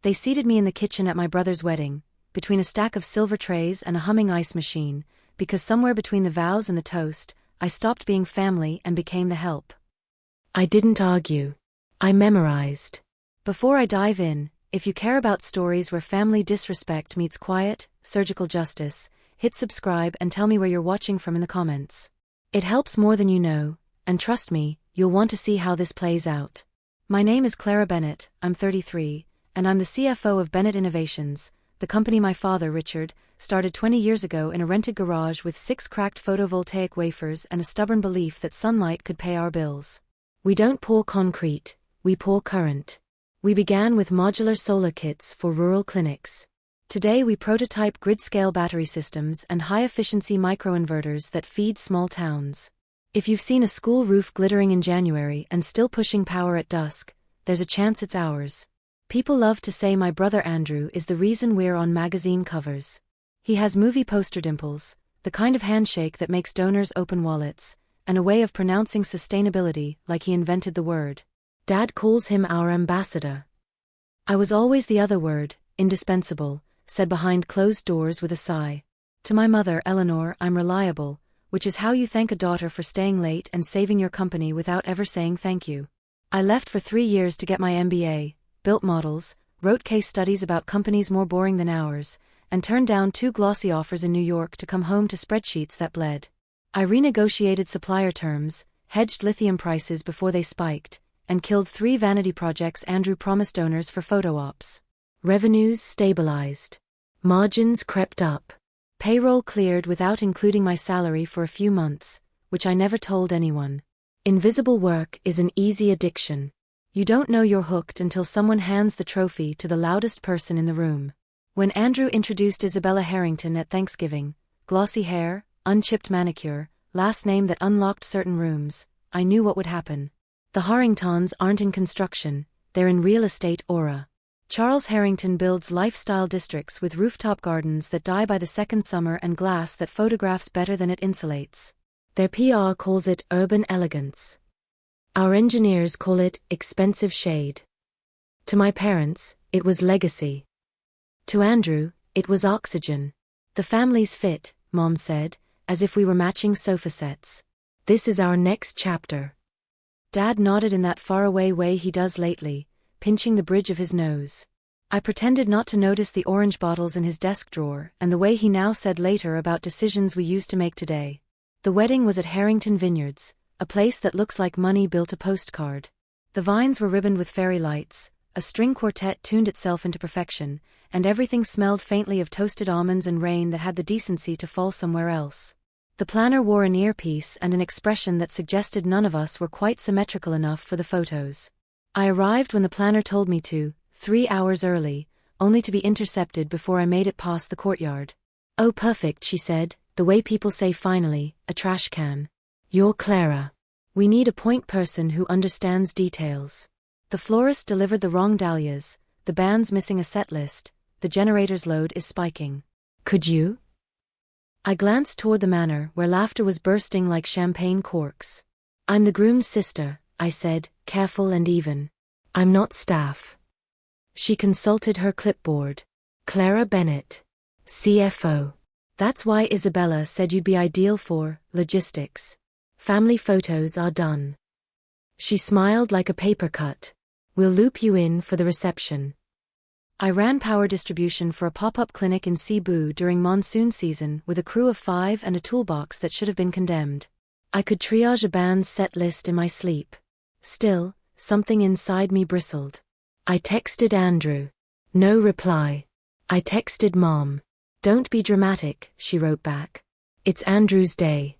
They seated me in the kitchen at my brother's wedding, between a stack of silver trays and a humming ice machine, because somewhere between the vows and the toast, I stopped being family and became the help. I didn't argue. I memorized. Before I dive in, if you care about stories where family disrespect meets quiet, surgical justice, hit subscribe and tell me where you're watching from in the comments. It helps more than you know, and trust me, you'll want to see how this plays out. My name is Clara Bennett, I'm 33, and I'm the CFO of Bennett Innovations, the company my father, Richard, started 20 years ago in a rented garage with 6 cracked photovoltaic wafers and a stubborn belief that sunlight could pay our bills. We don't pour concrete, we pour current. We began with modular solar kits for rural clinics. Today we prototype grid-scale battery systems and high-efficiency microinverters that feed small towns. If you've seen a school roof glittering in January and still pushing power at dusk, there's a chance it's ours. People love to say my brother Andrew is the reason we're on magazine covers. He has movie poster dimples, the kind of handshake that makes donors open wallets, and a way of pronouncing sustainability like he invented the word. Dad calls him our ambassador. I was always the other word, indispensable, said behind closed doors with a sigh. To my mother, Eleanor, I'm reliable, which is how you thank a daughter for staying late and saving your company without ever saying thank you. I left for 3 years to get my MBA, built models, wrote case studies about companies more boring than ours, and turned down 2 glossy offers in New York to come home to spreadsheets that bled. I renegotiated supplier terms, hedged lithium prices before they spiked, and killed 3 vanity projects Andrew promised donors for photo ops. Revenues stabilized. Margins crept up. Payroll cleared without including my salary for a few months, which I never told anyone. Invisible work is an easy addiction. You don't know you're hooked until someone hands the trophy to the loudest person in the room. When Andrew introduced Isabella Harrington at Thanksgiving, glossy hair, unchipped manicure, last name that unlocked certain rooms, I knew what would happen. The Harringtons aren't in construction, they're in real estate aura. Charles Harrington builds lifestyle districts with rooftop gardens that die by the second summer and glass that photographs better than it insulates. Their PR calls it urban elegance. Our engineers call it expensive shade. To my parents, it was legacy. To Andrew, it was oxygen. The family's fit, Mom said, as if we were matching sofa sets. This is our next chapter. Dad nodded in that faraway way he does lately, pinching the bridge of his nose. I pretended not to notice the orange bottles in his desk drawer and the way he now said later about decisions we used to make today. The wedding was at Harrington Vineyards, a place that looks like money built a postcard. The vines were ribboned with fairy lights, a string quartet tuned itself into perfection, and everything smelled faintly of toasted almonds and rain that had the decency to fall somewhere else. The planner wore an earpiece and an expression that suggested none of us were quite symmetrical enough for the photos. I arrived when the planner told me to, 3 hours early, only to be intercepted before I made it past the courtyard. "Oh, perfect," she said, the way people say finally, a trash can. "You're Clara. We need a point person who understands details." The florist delivered the wrong dahlias, the band's missing a set list, the generator's load is spiking. "Could you?" I glanced toward the manor where laughter was bursting like champagne corks. "I'm the groom's sister," I said, careful and even. "I'm not staff." She consulted her clipboard. "Clara Bennett, CFO. That's why Isabella said you'd be ideal for logistics. Family photos are done." She smiled like a paper cut. "We'll loop you in for the reception." I ran power distribution for a pop-up clinic in Cebu during monsoon season with a crew of 5 and a toolbox that should have been condemned. I could triage a band's set list in my sleep. Still, something inside me bristled. I texted Andrew. No reply. I texted Mom. "Don't be dramatic," she wrote back. "It's Andrew's day."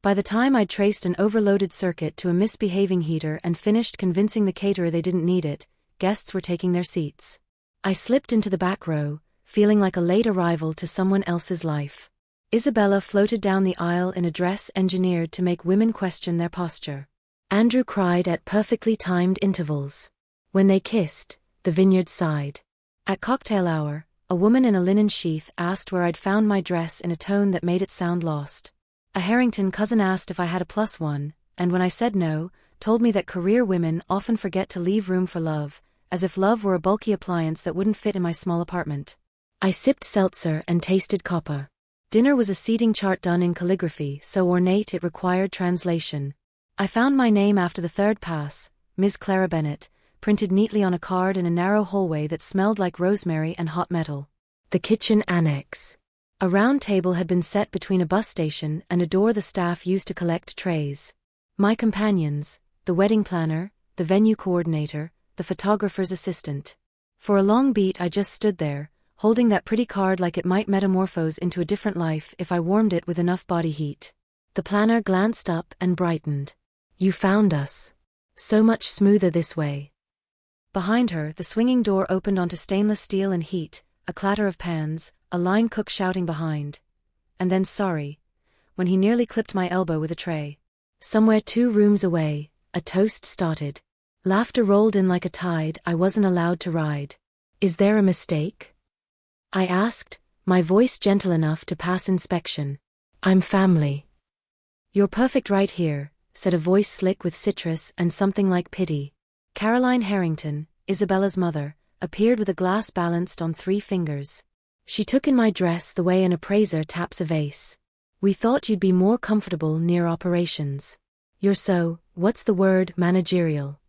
By the time I'd traced an overloaded circuit to a misbehaving heater and finished convincing the caterer they didn't need it, guests were taking their seats. I slipped into the back row, feeling like a late arrival to someone else's life. Isabella floated down the aisle in a dress engineered to make women question their posture. Andrew cried at perfectly timed intervals. When they kissed, the vineyard sighed. At cocktail hour, a woman in a linen sheath asked where I'd found my dress in a tone that made it sound lost. A Harrington cousin asked if I had a +1, and when I said no, told me that career women often forget to leave room for love, as if love were a bulky appliance that wouldn't fit in my small apartment. I sipped seltzer and tasted copper. Dinner was a seating chart done in calligraphy so ornate it required translation. I found my name after the third pass, Ms. Clara Bennett, printed neatly on a card in a narrow hallway that smelled like rosemary and hot metal. The kitchen annex. A round table had been set between a bus station and a door the staff used to collect trays. My companions, the wedding planner, the venue coordinator, the photographer's assistant. For a long beat I just stood there, holding that pretty card like it might metamorphose into a different life if I warmed it with enough body heat. The planner glanced up and brightened. You found us. So much smoother this way. Behind her, the swinging door opened onto stainless steel and heat, a clatter of pans, a line cook shouting behind. And then sorry, when he nearly clipped my elbow with a tray. Somewhere 2 rooms away, a toast started. Laughter rolled in like a tide I wasn't allowed to ride. Is there a mistake? I asked, my voice gentle enough to pass inspection. I'm family. You're perfect right here, said a voice slick with citrus and something like pity. Caroline Harrington, Isabella's mother, appeared with a glass balanced on 3 fingers. She took in my dress the way an appraiser taps a vase. We thought you'd be more comfortable near operations. You're so, what's the word, managerial.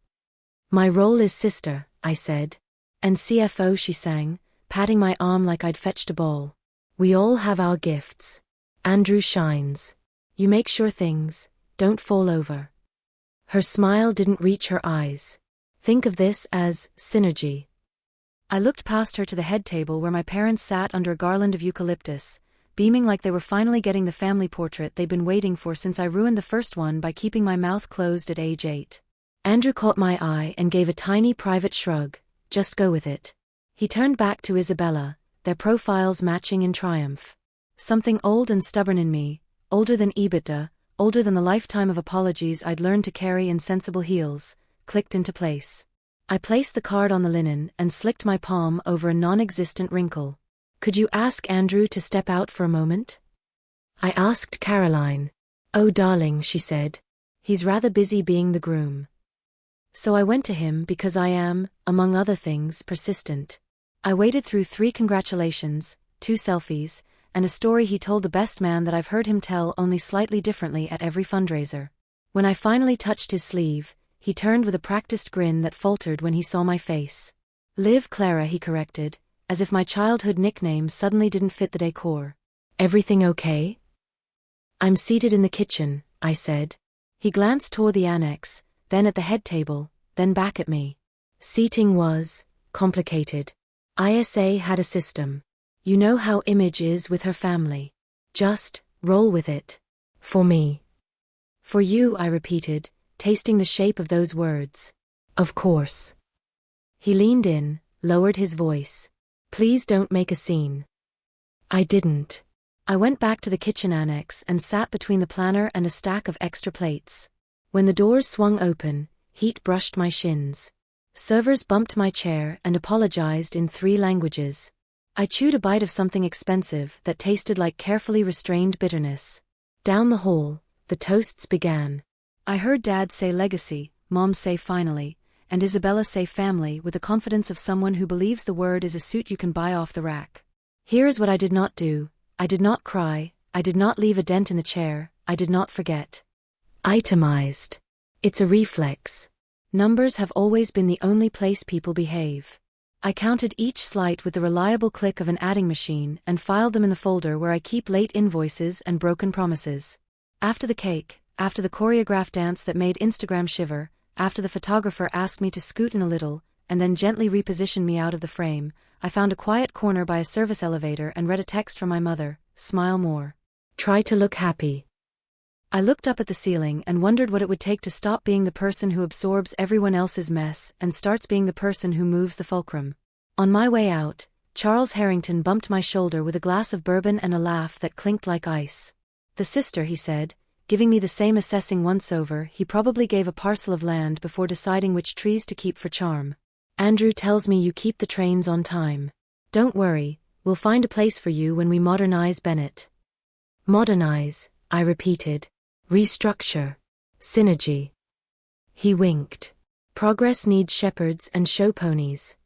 My role is sister, I said. And CFO, she sang, patting my arm like I'd fetched a ball. We all have our gifts. Andrew shines. You make sure things don't fall over. Her smile didn't reach her eyes. Think of this as synergy. I looked past her to the head table where my parents sat under a garland of eucalyptus, beaming like they were finally getting the family portrait they'd been waiting for since I ruined the first one by keeping my mouth closed at age 8. Andrew caught my eye and gave a tiny private shrug. Just go with it. He turned back to Isabella, their profiles matching in triumph. Something old and stubborn in me, older than EBITDA, older than the lifetime of apologies I'd learned to carry in sensible heels, clicked into place. I placed the card on the linen and slicked my palm over a non-existent wrinkle. Could you ask Andrew to step out for a moment? I asked Caroline. Oh darling, she said. He's rather busy being the groom. So I went to him because I am, among other things, persistent. I waded through 3 congratulations, 2 selfies, and a story he told the best man that I've heard him tell only slightly differently at every fundraiser. When I finally touched his sleeve, he turned with a practiced grin that faltered when he saw my face. Liv Clara, he corrected, as if my childhood nickname suddenly didn't fit the decor. Everything okay? I'm seated in the kitchen, I said. He glanced toward the annex, then at the head table, then back at me. Seating was complicated. ISA had a system. You know how Image is with her family. Just roll with it. For me. For you, I repeated, tasting the shape of those words. Of course. He leaned in, lowered his voice. Please don't make a scene. I didn't. I went back to the kitchen annex and sat between the planner and a stack of extra plates. When the doors swung open, heat brushed my shins. Servers bumped my chair and apologized in 3 languages. I chewed a bite of something expensive that tasted like carefully restrained bitterness. Down the hall, the toasts began. I heard Dad say legacy, Mom say finally, and Isabella say family with the confidence of someone who believes the word is a suit you can buy off the rack. Here is what I did not do. I did not cry, I did not leave a dent in the chair, I did not forget. Itemized. It's a reflex. Numbers have always been the only place people behave. I counted each slight with the reliable click of an adding machine and filed them in the folder where I keep late invoices and broken promises. After the cake, after the choreographed dance that made Instagram shiver, after the photographer asked me to scoot in a little, and then gently repositioned me out of the frame, I found a quiet corner by a service elevator and read a text from my mother, smile more. Try to look happy. I looked up at the ceiling and wondered what it would take to stop being the person who absorbs everyone else's mess and starts being the person who moves the fulcrum. On my way out, Charles Harrington bumped my shoulder with a glass of bourbon and a laugh that clinked like ice. The sister, he said, giving me the same assessing once over. He probably gave a parcel of land before deciding which trees to keep for charm. Andrew tells me you keep the trains on time. Don't worry, we'll find a place for you when we modernize Bennett. Modernize, I repeated. Restructure. Synergy. He winked. Progress needs shepherds and show ponies.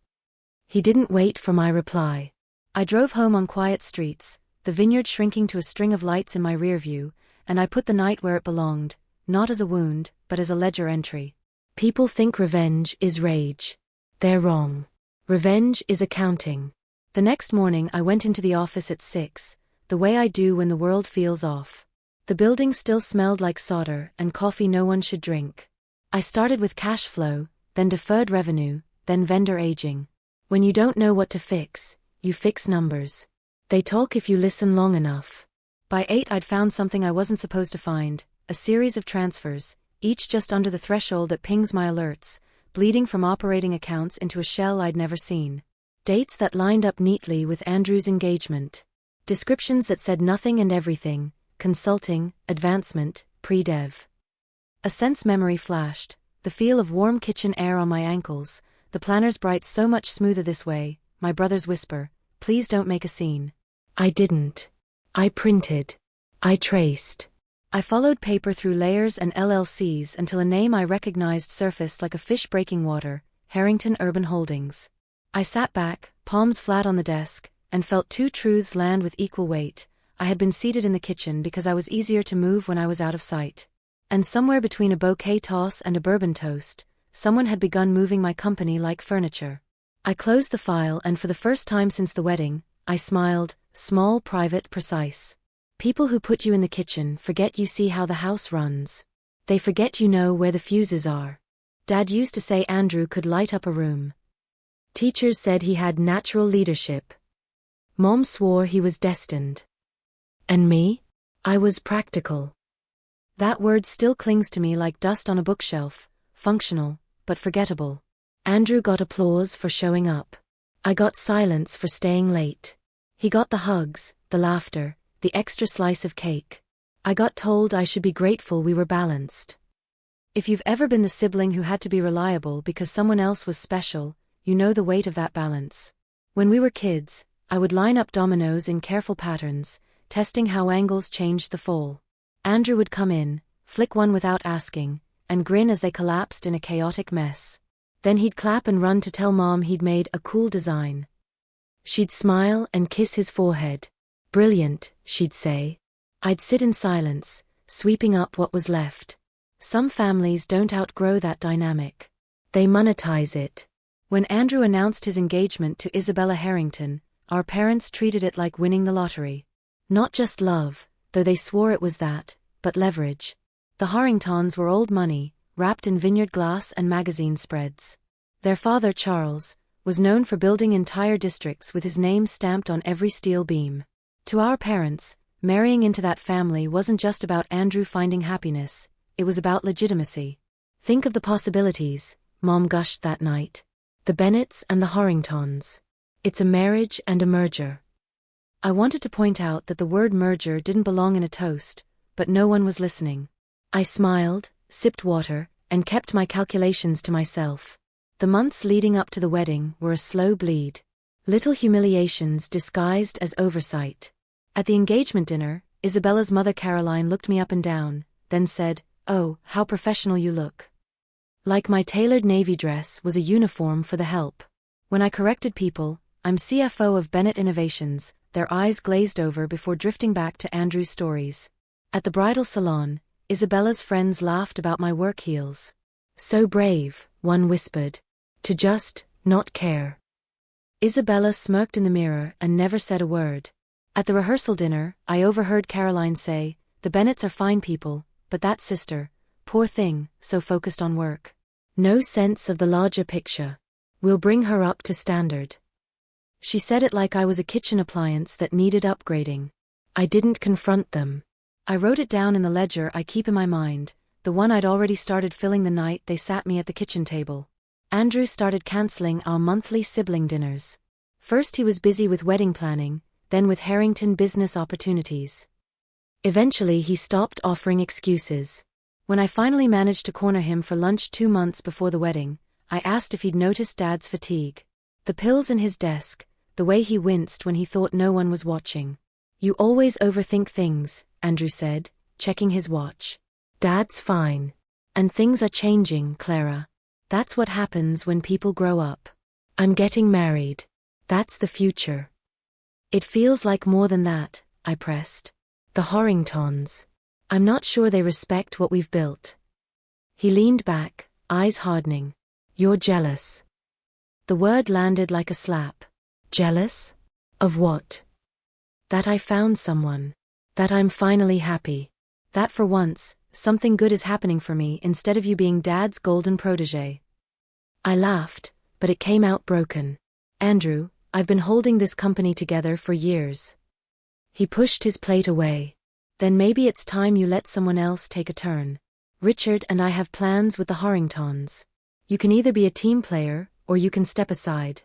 He didn't wait for my reply. I drove home on quiet streets, the vineyard shrinking to a string of lights in my rear view, and I put the night where it belonged, not as a wound, but as a ledger entry. People think revenge is rage. They're wrong. Revenge is accounting. The next morning I went into the office at 6, the way I do when the world feels off. The building still smelled like solder and coffee no one should drink. I started with cash flow, then deferred revenue, then vendor aging. When you don't know what to fix, you fix numbers. They talk if you listen long enough. By 8 I'd found something I wasn't supposed to find, a series of transfers, each just under the threshold that pings my alerts, bleeding from operating accounts into a shell I'd never seen. Dates that lined up neatly with Andrew's engagement. Descriptions that said nothing and everything, consulting, advancement, pre-dev. A sense memory flashed, the feel of warm kitchen air on my ankles, the planner's bright so much smoother this way, my brother's whisper, please don't make a scene. I didn't. I printed. I traced. I followed paper through layers and LLCs until a name I recognized surfaced like a fish breaking water, Harrington Urban Holdings. I sat back, palms flat on the desk, and felt two truths land with equal weight. I had been seated in the kitchen because I was easier to move when I was out of sight. And somewhere between a bouquet toss and a bourbon toast, someone had begun moving my company like furniture. I closed the file and for the first time since the wedding, I smiled, small, private, precise. People who put you in the kitchen forget you see how the house runs. They forget you know where the fuses are. Dad used to say Andrew could light up a room. Teachers said he had natural leadership. Mom swore he was destined. And me? I was practical. That word still clings to me like dust on a bookshelf, functional, but forgettable. Andrew got applause for showing up. I got silence for staying late. He got the hugs, the laughter, the extra slice of cake. I got told I should be grateful we were balanced. If you've ever been the sibling who had to be reliable because someone else was special, you know the weight of that balance. When we were kids, I would line up dominoes in careful patterns, testing how angles changed the fall. Andrew would come in, flick one without asking, and grin as they collapsed in a chaotic mess. Then he'd clap and run to tell Mom he'd made a cool design. She'd smile and kiss his forehead. Brilliant, she'd say. I'd sit in silence, sweeping up what was left. Some families don't outgrow that dynamic. They monetize it. When Andrew announced his engagement to Isabella Harrington, our parents treated it like winning the lottery. Not just love, though they swore it was that, but leverage. The Harringtons were old money, wrapped in vineyard glass and magazine spreads. Their father, Charles, was known for building entire districts with his name stamped on every steel beam. To our parents, marrying into that family wasn't just about Andrew finding happiness, it was about legitimacy. Think of the possibilities, Mom gushed that night. The Bennetts and the Harringtons. It's a marriage and a merger. I wanted to point out that the word merger didn't belong in a toast, but no one was listening. I smiled, sipped water, and kept my calculations to myself. The months leading up to the wedding were a slow bleed. Little humiliations disguised as oversight. At the engagement dinner, Isabella's mother Caroline looked me up and down, then said, "Oh, how professional you look." Like my tailored navy dress was a uniform for the help. When I corrected people, "I'm CFO of Bennett Innovations," their eyes glazed over before drifting back to Andrew's stories. At the bridal salon, Isabella's friends laughed about my work heels. "So brave," one whispered. "To just not care." Isabella smirked in the mirror and never said a word. At the rehearsal dinner, I overheard Caroline say, "The Bennetts are fine people, but that sister, poor thing, so focused on work. No sense of the larger picture. We'll bring her up to standard." She said it like I was a kitchen appliance that needed upgrading. I didn't confront them. I wrote it down in the ledger I keep in my mind, the one I'd already started filling the night they sat me at the kitchen table. Andrew started canceling our monthly sibling dinners. First he was busy with wedding planning, then with Harrington business opportunities. Eventually he stopped offering excuses. When I finally managed to corner him for lunch 2 months before the wedding, I asked if he'd noticed Dad's fatigue. The pills in his desk, the way he winced when he thought no one was watching. "You always overthink things," Andrew said, checking his watch. "Dad's fine. And things are changing, Clara. That's what happens when people grow up. I'm getting married. That's the future. It feels like more than that, I pressed. The Harringtons. I'm not sure they respect what we've built. He leaned back, eyes hardening. You're jealous. The word landed like a slap. Jealous? Of what? That I found someone. That I'm finally happy. That for once, something good is happening for me instead of you being Dad's golden protege. I laughed, but it came out broken. Andrew, I've been holding this company together for years. He pushed his plate away. Then maybe it's time you let someone else take a turn. Richard and I have plans with the Harringtons. You can either be a team player, or you can step aside.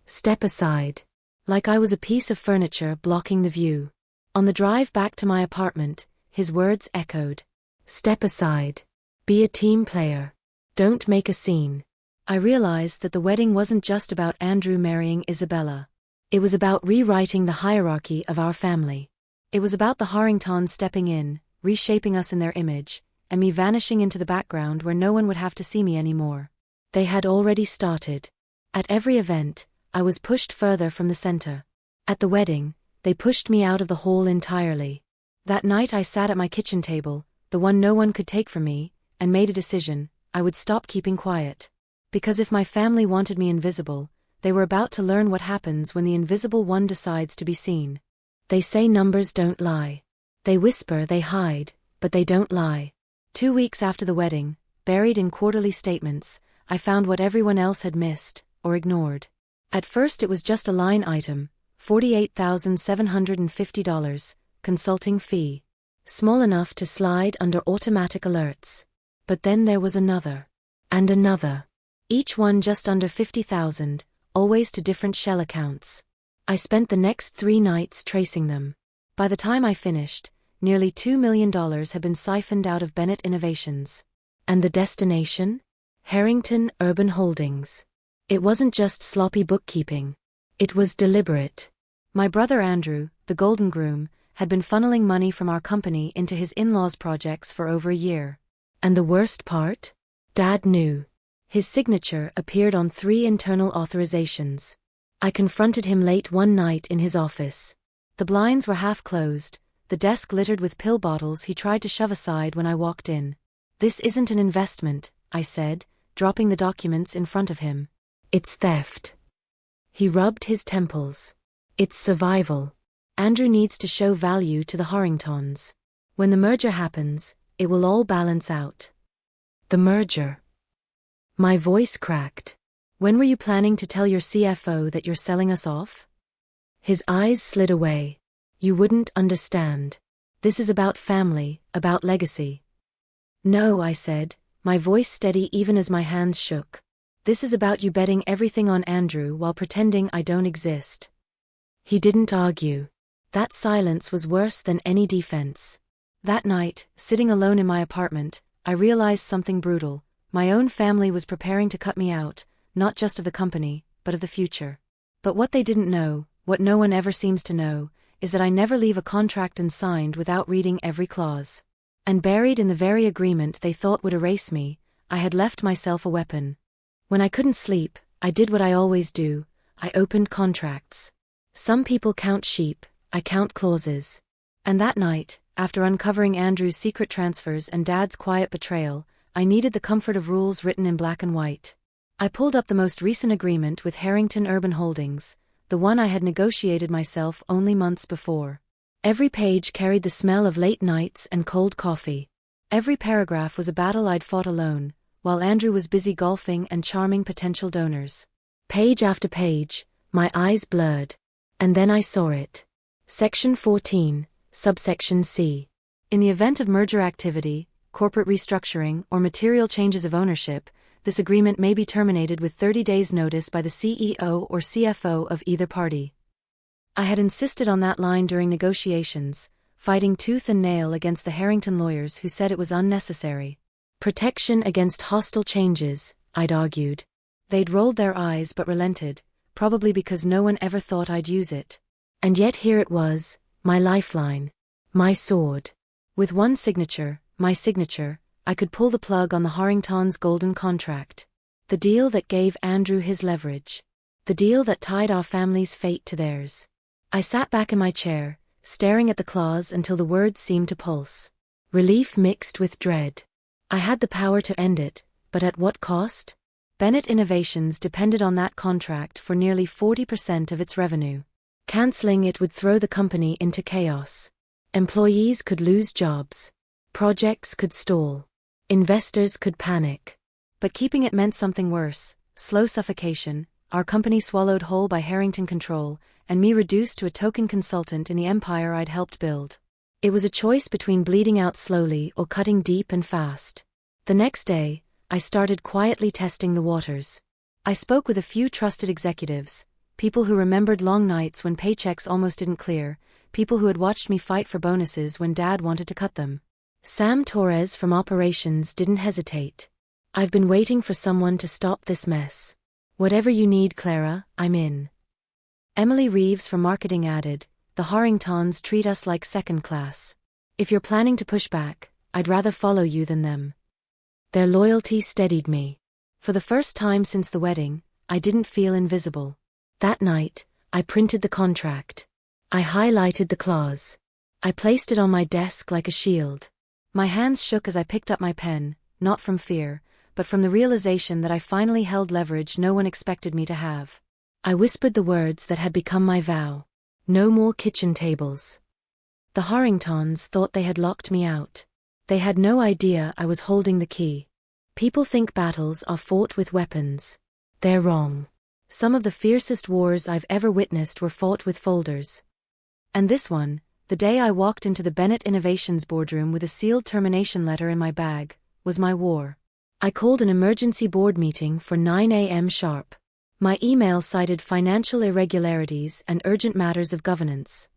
Step aside. Like I was a piece of furniture blocking the view. On the drive back to my apartment, his words echoed. Step aside. Be a team player. Don't make a scene. I realized that the wedding wasn't just about Andrew marrying Isabella. It was about rewriting the hierarchy of our family. It was about the Harringtons stepping in, reshaping us in their image, and me vanishing into the background where no one would have to see me anymore. They had already started. At every event, I was pushed further from the center. At the wedding, they pushed me out of the hall entirely. That night I sat at my kitchen table, the one no one could take from me, and made a decision: I would stop keeping quiet. Because if my family wanted me invisible, they were about to learn what happens when the invisible one decides to be seen. They say numbers don't lie. They whisper, they hide, but they don't lie. 2 weeks after the wedding, buried in quarterly statements, I found what everyone else had missed, or ignored. At first it was just a line item, $48,750, consulting fee. Small enough to slide under automatic alerts. But then there was another. And another. Each one just under $50,000, always to different shell accounts. I spent the next 3 nights tracing them. By the time I finished, nearly $2 million had been siphoned out of Bennett Innovations. And the destination? Harrington Urban Holdings. It wasn't just sloppy bookkeeping. It was deliberate. My brother Andrew, the golden groom, had been funneling money from our company into his in-laws' projects for over a year. And the worst part? Dad knew. His signature appeared on 3 internal authorizations. I confronted him late one night in his office. The blinds were half closed, the desk littered with pill bottles he tried to shove aside when I walked in. This isn't an investment, I said, dropping the documents in front of him. It's theft. He rubbed his temples. It's survival. Andrew needs to show value to the Harringtons. When the merger happens, it will all balance out. The merger. My voice cracked. When were you planning to tell your CFO that you're selling us off? His eyes slid away. You wouldn't understand. This is about family, about legacy. No, I said, my voice steady even as my hands shook. This is about you betting everything on Andrew while pretending I don't exist. He didn't argue. That silence was worse than any defense. That night, sitting alone in my apartment, I realized something brutal. My own family was preparing to cut me out, not just of the company, but of the future. But what they didn't know, what no one ever seems to know, is that I never leave a contract unsigned without reading every clause. And buried in the very agreement they thought would erase me, I had left myself a weapon. When I couldn't sleep, I did what I always do, I opened contracts. Some people count sheep, I count clauses. And that night, after uncovering Andrew's secret transfers and Dad's quiet betrayal, I needed the comfort of rules written in black and white. I pulled up the most recent agreement with Harrington Urban Holdings, the one I had negotiated myself only months before. Every page carried the smell of late nights and cold coffee. Every paragraph was a battle I'd fought alone, while Andrew was busy golfing and charming potential donors. Page after page, my eyes blurred. And then I saw it. Section 14, subsection C. In the event of merger activity, corporate restructuring, or material changes of ownership, this agreement may be terminated with 30 days' notice by the CEO or CFO of either party. I had insisted on that line during negotiations, fighting tooth and nail against the Harrington lawyers who said it was unnecessary. Protection against hostile changes, I'd argued. They'd rolled their eyes but relented, probably because no one ever thought I'd use it. And yet here it was, my lifeline. My sword. With one signature, my signature, I could pull the plug on the Harringtons' golden contract. The deal that gave Andrew his leverage. The deal that tied our family's fate to theirs. I sat back in my chair, staring at the clause until the words seemed to pulse. Relief mixed with dread. I had the power to end it, but at what cost? Bennett Innovations depended on that contract for nearly 40% of its revenue. Canceling it would throw the company into chaos. Employees could lose jobs. Projects could stall. Investors could panic. But keeping it meant something worse: slow suffocation, our company swallowed whole by Harrington control, and me reduced to a token consultant in the empire I'd helped build. It was a choice between bleeding out slowly or cutting deep and fast. The next day, I started quietly testing the waters. I spoke with a few trusted executives, people who remembered long nights when paychecks almost didn't clear, people who had watched me fight for bonuses when Dad wanted to cut them. Sam Torres from operations didn't hesitate. I've been waiting for someone to stop this mess. Whatever you need, Clara, I'm in. Emily Reeves from marketing added, the Harringtons treat us like second class. If you're planning to push back, I'd rather follow you than them. Their loyalty steadied me. For the first time since the wedding, I didn't feel invisible. That night, I printed the contract. I highlighted the clause. I placed it on my desk like a shield. My hands shook as I picked up my pen, not from fear, but from the realization that I finally held leverage no one expected me to have. I whispered the words that had become my vow. No more kitchen tables. The Harringtons thought they had locked me out. They had no idea I was holding the key. People think battles are fought with weapons. They're wrong. Some of the fiercest wars I've ever witnessed were fought with folders. And this one, the day I walked into the Bennett Innovations boardroom with a sealed termination letter in my bag, was my war. I called an emergency board meeting for 9 a.m. sharp. My email cited financial irregularities and urgent matters of governance.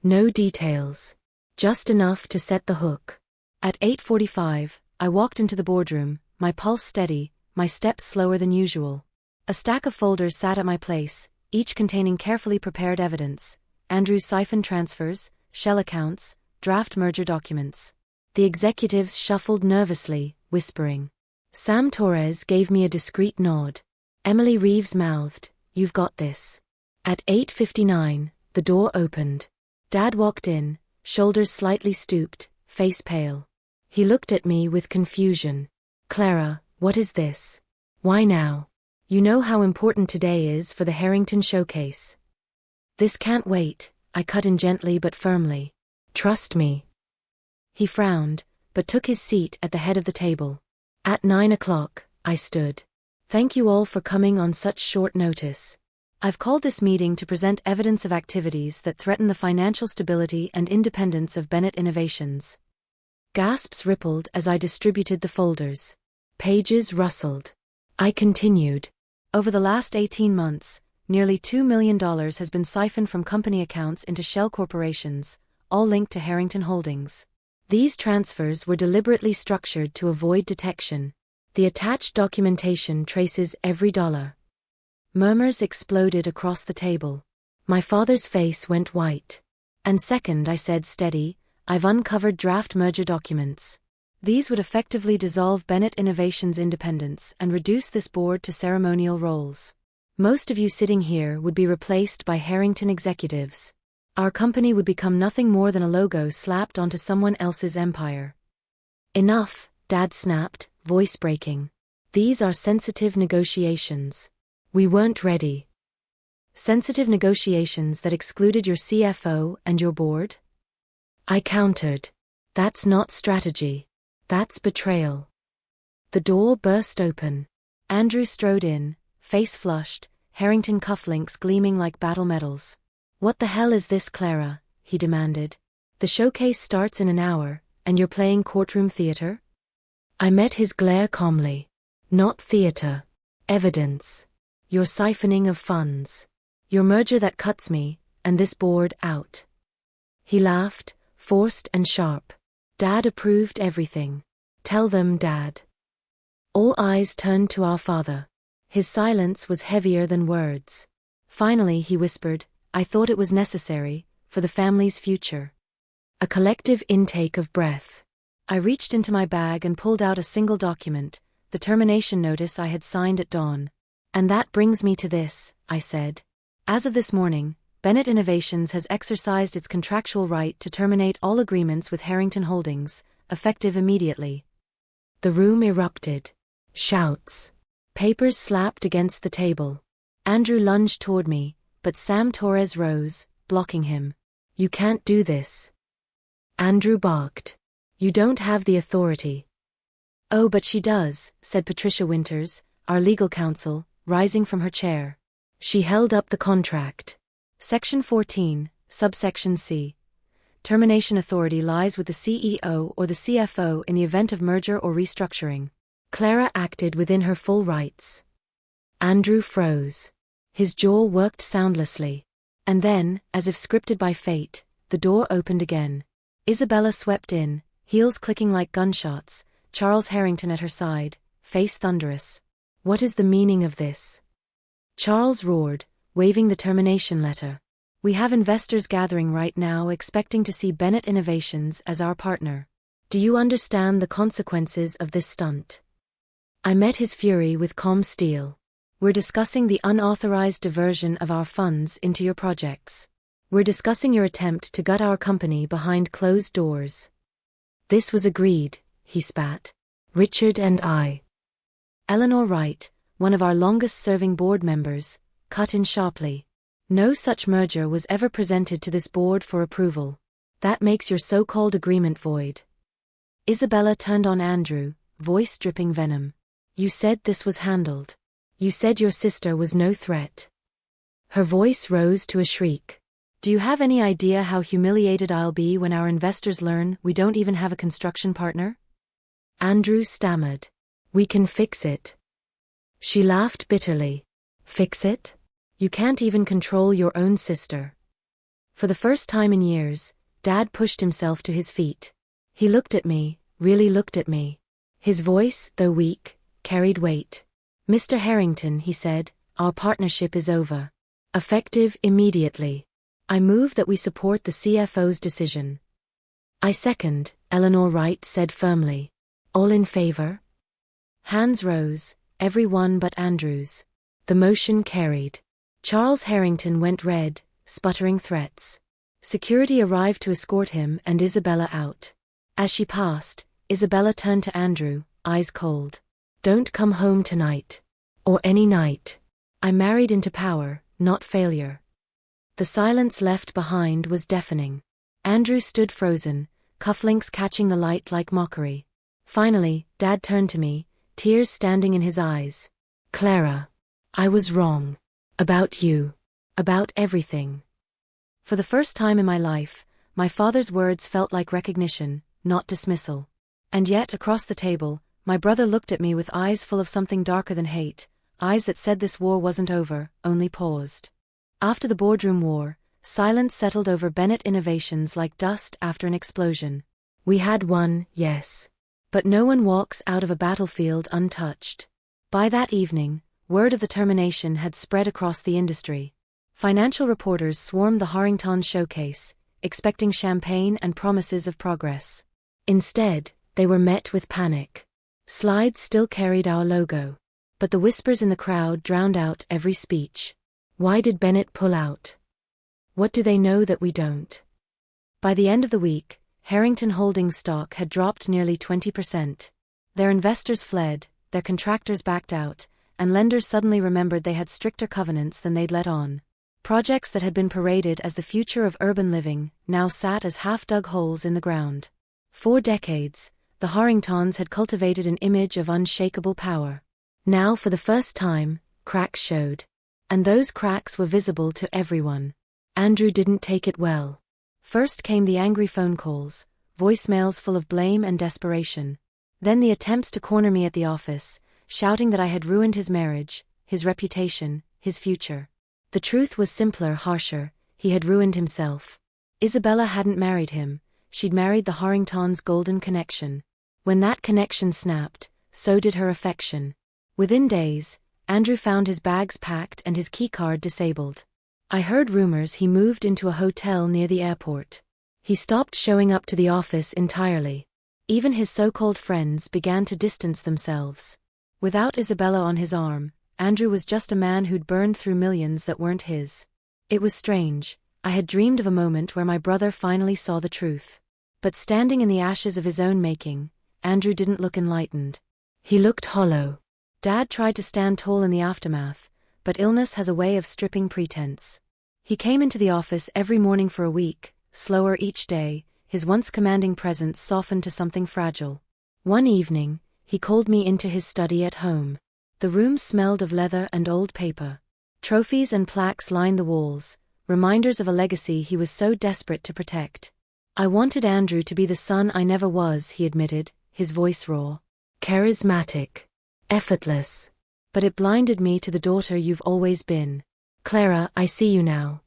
No details. Just enough to set the hook. At 8:45, I walked into the boardroom, my pulse steady, my steps slower than usual. A stack of folders sat at my place, each containing carefully prepared evidence: Andrew's siphon transfers, shell accounts, draft merger documents. The executives shuffled nervously, whispering. Sam Torres gave me a discreet nod. Emily Reeves mouthed, "You've got this." At 8:59, the door opened. Dad walked in, shoulders slightly stooped, face pale. He looked at me with confusion. "Clara, what is this? Why now? You know how important today is for the Harrington showcase." "This can't wait," I cut in gently but firmly. "Trust me." He frowned, but took his seat at the head of the table. At 9 o'clock, I stood. "Thank you all for coming on such short notice. I've called this meeting to present evidence of activities that threaten the financial stability and independence of Bennett Innovations." Gasps rippled as I distributed the folders. Pages rustled. I continued. Over the last 18 months, nearly $2 million has been siphoned from company accounts into shell corporations, all linked to Harrington Holdings. These transfers were deliberately structured to avoid detection. The attached documentation traces every dollar. Murmurs exploded across the table. My father's face went white. "And second," I said steady, "I've uncovered draft merger documents. These would effectively dissolve Bennett Innovations' independence and reduce this board to ceremonial roles. Most of you sitting here would be replaced by Harrington executives. Our company would become nothing more than a logo slapped onto someone else's empire." "Enough," Dad snapped, voice breaking. "These are sensitive negotiations. We weren't ready." "Sensitive negotiations that excluded your CFO and your board?" I countered. "That's not strategy. That's betrayal." The door burst open. Andrew strode in, face flushed, Harrington cufflinks gleaming like battle medals. "What the hell is this, Clara?" he demanded. "The showcase starts in an hour, and you're playing courtroom theater?" I met his glare calmly. "Not theater. Evidence. Your siphoning of funds. Your merger that cuts me, and this board out." He laughed, forced and sharp. "Dad approved everything. Tell them, Dad." All eyes turned to our father. His silence was heavier than words. Finally he whispered, "I thought it was necessary, for the family's future." A collective intake of breath. I reached into my bag and pulled out a single document, the termination notice I had signed at dawn. And that brings me to this, I said. As of this morning, Bennett Innovations has exercised its contractual right to terminate all agreements with Harrington Holdings, effective immediately. The room erupted. Shouts. Papers slapped against the table. Andrew lunged toward me, but Sam Torres rose, blocking him. You can't do this. Andrew barked. You don't have the authority. Oh, but she does, said Patricia Winters, our legal counsel, rising from her chair. She held up the contract. Section 14, subsection C. Termination authority lies with the CEO or the CFO in the event of merger or restructuring. Clara acted within her full rights. Andrew froze. His jaw worked soundlessly. And then, as if scripted by fate, the door opened again. Isabella swept in, heels clicking like gunshots, Charles Harrington at her side, face thunderous. What is the meaning of this? Charles roared, waving the termination letter. We have investors gathering right now expecting to see Bennett Innovations as our partner. Do you understand the consequences of this stunt? I met his fury with calm steel. We're discussing the unauthorized diversion of our funds into your projects. We're discussing your attempt to gut our company behind closed doors. This was agreed, he spat. Richard and I. Eleanor Wright, one of our longest-serving board members, cut in sharply. No such merger was ever presented to this board for approval. That makes your so-called agreement void. Isabella turned on Andrew, voice dripping venom. You said this was handled. You said your sister was no threat. Her voice rose to a shriek. Do you have any idea how humiliated I'll be when our investors learn we don't even have a construction partner? Andrew stammered. We can fix it. She laughed bitterly. Fix it? You can't even control your own sister. For the first time in years, Dad pushed himself to his feet. He looked at me, really looked at me. His voice, though weak, carried weight. Mr. Harrington, he said, our partnership is over. Effective immediately. I move that we support the CFO's decision. I second, Eleanor Wright said firmly. All in favor? Hands rose, every one but Andrew's. The motion carried. Charles Harrington went red, sputtering threats. Security arrived to escort him and Isabella out. As she passed, Isabella turned to Andrew, eyes cold. Don't come home tonight. Or any night. I married into power, not failure. The silence left behind was deafening. Andrew stood frozen, cufflinks catching the light like mockery. Finally, Dad turned to me, tears standing in his eyes. Clara. I was wrong. About you. About everything. For the first time in my life, my father's words felt like recognition, not dismissal. And yet, across the table, my brother looked at me with eyes full of something darker than hate, eyes that said this war wasn't over, only paused. After the boardroom war, silence settled over Bennett Innovations like dust after an explosion. We had won, yes. But no one walks out of a battlefield untouched. By that evening, word of the termination had spread across the industry. Financial reporters swarmed the Harrington showcase, expecting champagne and promises of progress. Instead, they were met with panic. Slides still carried our logo. But the whispers in the crowd drowned out every speech. Why did Bennett pull out? What do they know that we don't? By the end of the week, Harrington Holdings stock had dropped nearly 20%. Their investors fled, their contractors backed out, and lenders suddenly remembered they had stricter covenants than they'd let on. Projects that had been paraded as the future of urban living now sat as half-dug holes in the ground. For decades, the Harringtons had cultivated an image of unshakable power. Now, for the first time, cracks showed. And those cracks were visible to everyone. Andrew didn't take it well. First came the angry phone calls, voicemails full of blame and desperation. Then the attempts to corner me at the office, shouting that I had ruined his marriage, his reputation, his future. The truth was simpler, harsher. He had ruined himself. Isabella hadn't married him, she'd married the Harringtons' golden connection. When that connection snapped, so did her affection. Within days, Andrew found his bags packed and his keycard disabled. I heard rumors he moved into a hotel near the airport. He stopped showing up to the office entirely. Even his so-called friends began to distance themselves. Without Isabella on his arm, Andrew was just a man who'd burned through millions that weren't his. It was strange. I had dreamed of a moment where my brother finally saw the truth. But standing in the ashes of his own making, Andrew didn't look enlightened. He looked hollow. Dad tried to stand tall in the aftermath, but illness has a way of stripping pretense. He came into the office every morning for a week, slower each day, his once commanding presence softened to something fragile. One evening, he called me into his study at home. The room smelled of leather and old paper. Trophies and plaques lined the walls, reminders of a legacy he was so desperate to protect. I wanted Andrew to be the son I never was, he admitted, his voice raw. Charismatic. Effortless. But it blinded me to the daughter you've always been. Clara, I see you now.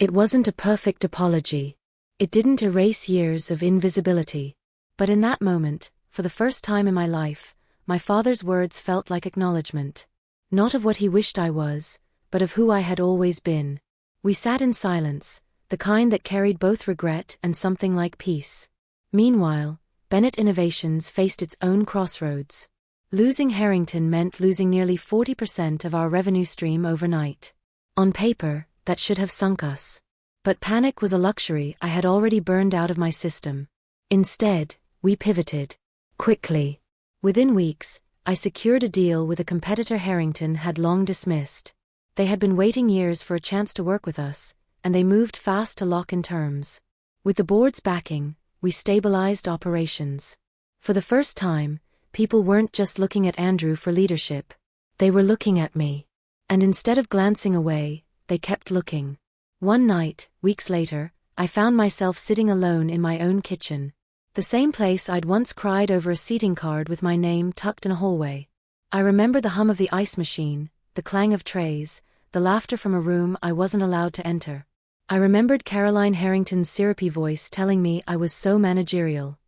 It wasn't a perfect apology. It didn't erase years of invisibility. But in that moment, for the first time in my life, my father's words felt like acknowledgement. Not of what he wished I was, but of who I had always been. We sat in silence, the kind that carried both regret and something like peace. Meanwhile, Bennett Innovations faced its own crossroads. Losing Harrington meant losing nearly 40% of our revenue stream overnight. On paper, that should have sunk us. But panic was a luxury I had already burned out of my system. Instead, we pivoted. Quickly. Within weeks, I secured a deal with a competitor Harrington had long dismissed. They had been waiting years for a chance to work with us, and they moved fast to lock in terms. With the board's backing, we stabilized operations. For the first time, people weren't just looking at Andrew for leadership. They were looking at me. And instead of glancing away, they kept looking. One night, weeks later, I found myself sitting alone in my own kitchen. The same place I'd once cried over a seating card with my name tucked in a hallway. I remembered the hum of the ice machine, the clang of trays, the laughter from a room I wasn't allowed to enter. I remembered Caroline Harrington's syrupy voice telling me I was so managerial.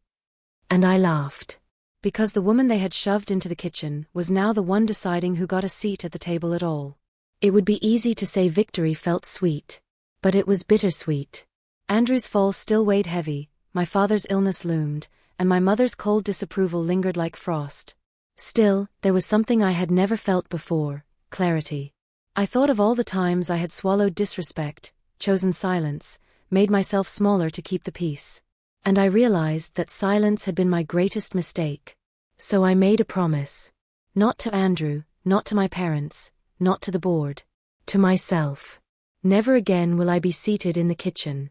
And I laughed. Because the woman they had shoved into the kitchen was now the one deciding who got a seat at the table at all. It would be easy to say victory felt sweet. But it was bittersweet. Andrew's fall still weighed heavy, my father's illness loomed, and my mother's cold disapproval lingered like frost. Still, there was something I had never felt before: clarity. I thought of all the times I had swallowed disrespect, chosen silence, made myself smaller to keep the peace. And I realized that silence had been my greatest mistake. So I made a promise. Not to Andrew, not to my parents, not to the board. To myself. Never again will I be seated in the kitchen.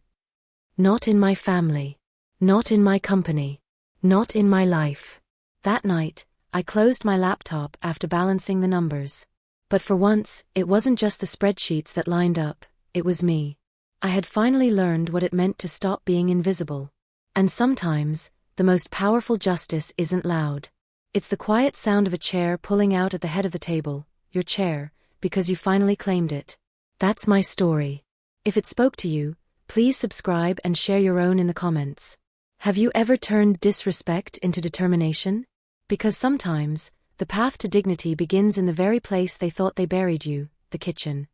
Not in my family. Not in my company. Not in my life. That night, I closed my laptop after balancing the numbers. But for once, it wasn't just the spreadsheets that lined up, it was me. I had finally learned what it meant to stop being invisible. And sometimes, the most powerful justice isn't loud. It's the quiet sound of a chair pulling out at the head of the table, your chair, because you finally claimed it. That's my story. If it spoke to you, please subscribe and share your own in the comments. Have you ever turned disrespect into determination? Because sometimes, the path to dignity begins in the very place they thought they buried you, the kitchen.